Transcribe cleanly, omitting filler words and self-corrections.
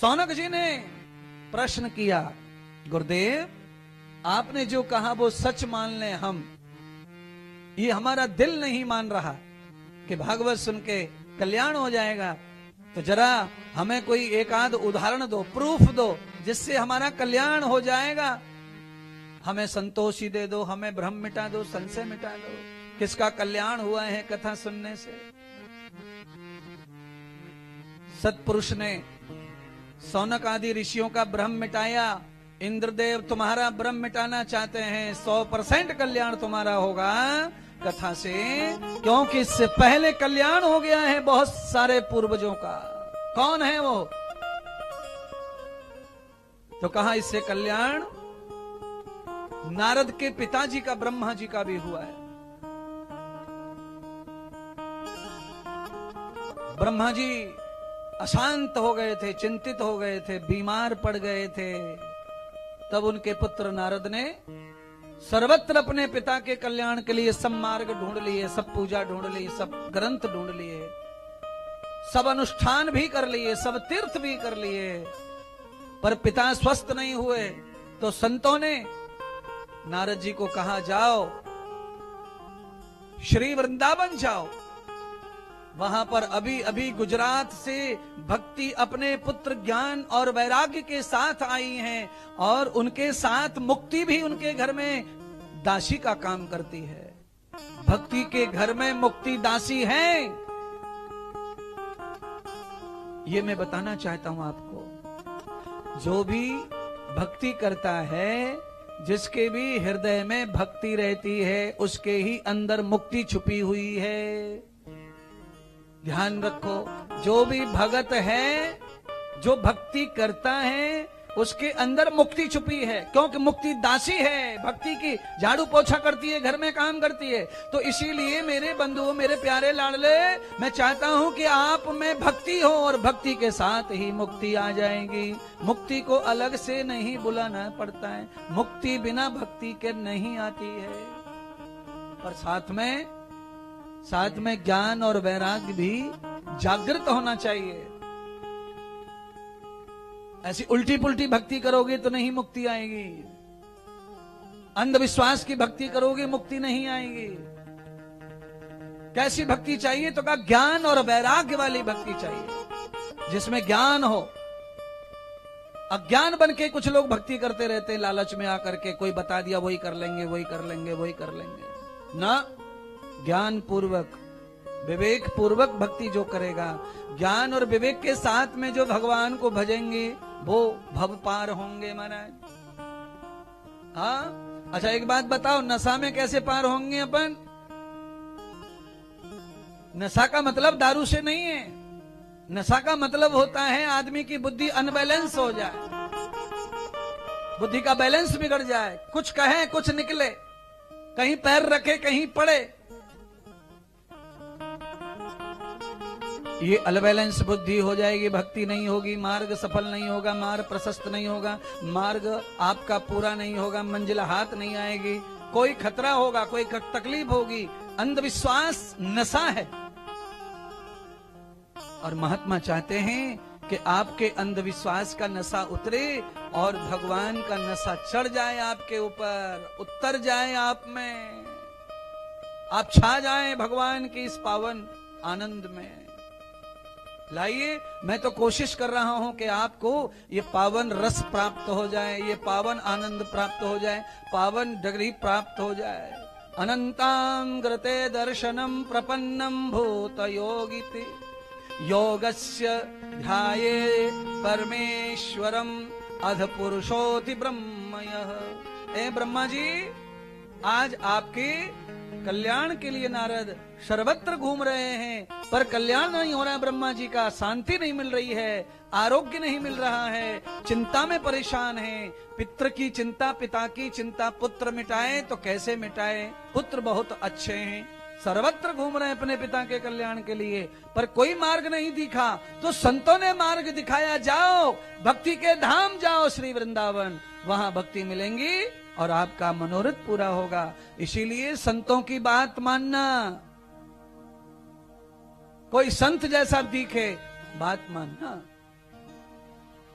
सौनक जी ने प्रश्न किया, गुरुदेव आपने जो कहा वो सच मान लें हम, ये हमारा दिल नहीं मान रहा कि भागवत सुन के कल्याण हो जाएगा, तो जरा हमें कोई एक आध उदाहरण दो, प्रूफ दो जिससे हमारा कल्याण हो जाएगा। हमें संतोषी दे दो, हमें भ्रम मिटा दो, संशय मिटा दो। किसका कल्याण हुआ है कथा सुनने से? सतपुरुष ने सौनक आदि ऋषियों का भ्रम मिटाया। इंद्रदेव तुम्हारा भ्रम मिटाना चाहते हैं, 100% कल्याण तुम्हारा होगा कथा से, क्योंकि इससे पहले कल्याण हो गया है बहुत सारे पूर्वजों का। कौन है वो? तो कहा इससे कल्याण नारद के पिताजी का, ब्रह्मा जी का भी हुआ है। ब्रह्मा जी अशांत हो गए थे, चिंतित हो गए थे, बीमार पड़ गए थे। तब उनके पुत्र नारद ने सर्वत्र अपने पिता के कल्याण के लिए सब मार्ग ढूंढ लिए, सब पूजा ढूंढ ली, सब ग्रंथ ढूंढ लिए, सब अनुष्ठान भी कर लिए, सब तीर्थ भी कर लिए, पर पिता स्वस्थ नहीं हुए। तो संतों ने नारद जी को कहा, जाओ श्री वृंदावन जाओ, वहां पर अभी अभी गुजरात से भक्ति अपने पुत्र ज्ञान और वैराग्य के साथ आई हैं, और उनके साथ मुक्ति भी उनके घर में दासी का काम करती है। भक्ति के घर में मुक्ति दासी है। ये मैं बताना चाहता हूं आपको, जो भी भक्ति करता है, जिसके भी हृदय में भक्ति रहती है, उसके ही अंदर मुक्ति छुपी हुई है। ध्यान रखो, जो भी भगत है, जो भक्ति करता है, उसके अंदर मुक्ति छुपी है, क्योंकि मुक्ति दासी है, भक्ति की झाड़ू पोछा करती है, घर में काम करती है। तो इसीलिए मेरे बंधुओं, मेरे प्यारे लाडले, मैं चाहता हूं कि आप में भक्ति हो और भक्ति के साथ ही मुक्ति आ जाएगी। मुक्ति को अलग से नहीं बुलाना पड़ता है, मुक्ति बिना भक्ति के नहीं आती है। पर साथ में ज्ञान और वैराग्य भी जागृत होना चाहिए। ऐसी उल्टी पुल्टी भक्ति करोगे तो नहीं मुक्ति आएगी, अंधविश्वास की भक्ति करोगे मुक्ति नहीं आएगी। कैसी भक्ति चाहिए? तो कहा ज्ञान और वैराग्य वाली भक्ति चाहिए, जिसमें ज्ञान हो। अज्ञान बन के कुछ लोग भक्ति करते रहते हैं, लालच में आकर के, कोई बता दिया वही कर लेंगे, वही कर लेंगे, वही कर लेंगे ना। ज्ञान पूर्वक, विवेक पूर्वक भक्ति जो करेगा, ज्ञान और विवेक के साथ में जो भगवान को भजेंगे, वो भव पार होंगे महाराज। हाँ, अच्छा एक बात बताओ, नशा में कैसे पार होंगे अपन? नशा का मतलब दारू से नहीं है, नशा का मतलब होता है आदमी की बुद्धि अनबैलेंस हो जाए, बुद्धि का बैलेंस बिगड़ जाए, कुछ कहे कुछ निकले, कहीं पैर रखे कहीं पड़े। ये अनबैलेंस बुद्धि हो जाएगी, भक्ति नहीं होगी, मार्ग सफल नहीं होगा, मार्ग प्रशस्त नहीं होगा, मार्ग आपका पूरा नहीं होगा, मंजिल हाथ नहीं आएगी, कोई खतरा होगा, कोई तकलीफ होगी। अंधविश्वास नशा है, और महात्मा चाहते हैं कि आपके अंधविश्वास का नशा उतरे और भगवान का नशा चढ़ जाए आपके ऊपर, उतर जाए आप में, आप छा जाएं भगवान के इस पावन आनंद में। लाइए, मैं तो कोशिश कर रहा हूं कि आपको ये पावन रस प्राप्त हो जाए, ये पावन आनंद प्राप्त हो जाए, पावन डिग्री प्राप्त हो जाए। अनंतां ग्रते दर्शनम प्रपन्नम भूत योगिति योगस्य ध्याये परमेश्वरम अध पुरुषोति ब्रह्मयः। ए ब्रह्मा जी, आज आपके कल्याण के लिए नारद सर्वत्र घूम रहे हैं, पर कल्याण नहीं हो रहा है ब्रह्मा जी का, शांति नहीं मिल रही है, आरोग्य नहीं मिल रहा है, चिंता में परेशान है। पितृ की चिंता, पिता की चिंता पुत्र मिटाए तो कैसे मिटाए? पुत्र बहुत अच्छे हैं, सर्वत्र घूम रहे हैं अपने पिता के कल्याण के लिए, पर कोई मार्ग नहीं दिखा। तो संतों ने मार्ग दिखाया, जाओ भक्ति के धाम जाओ, श्री वृंदावन, वहां भक्ति मिलेंगी और आपका मनोरथ पूरा होगा। इसीलिए संतों की बात मानना, कोई संत जैसा दिखे बात मानना।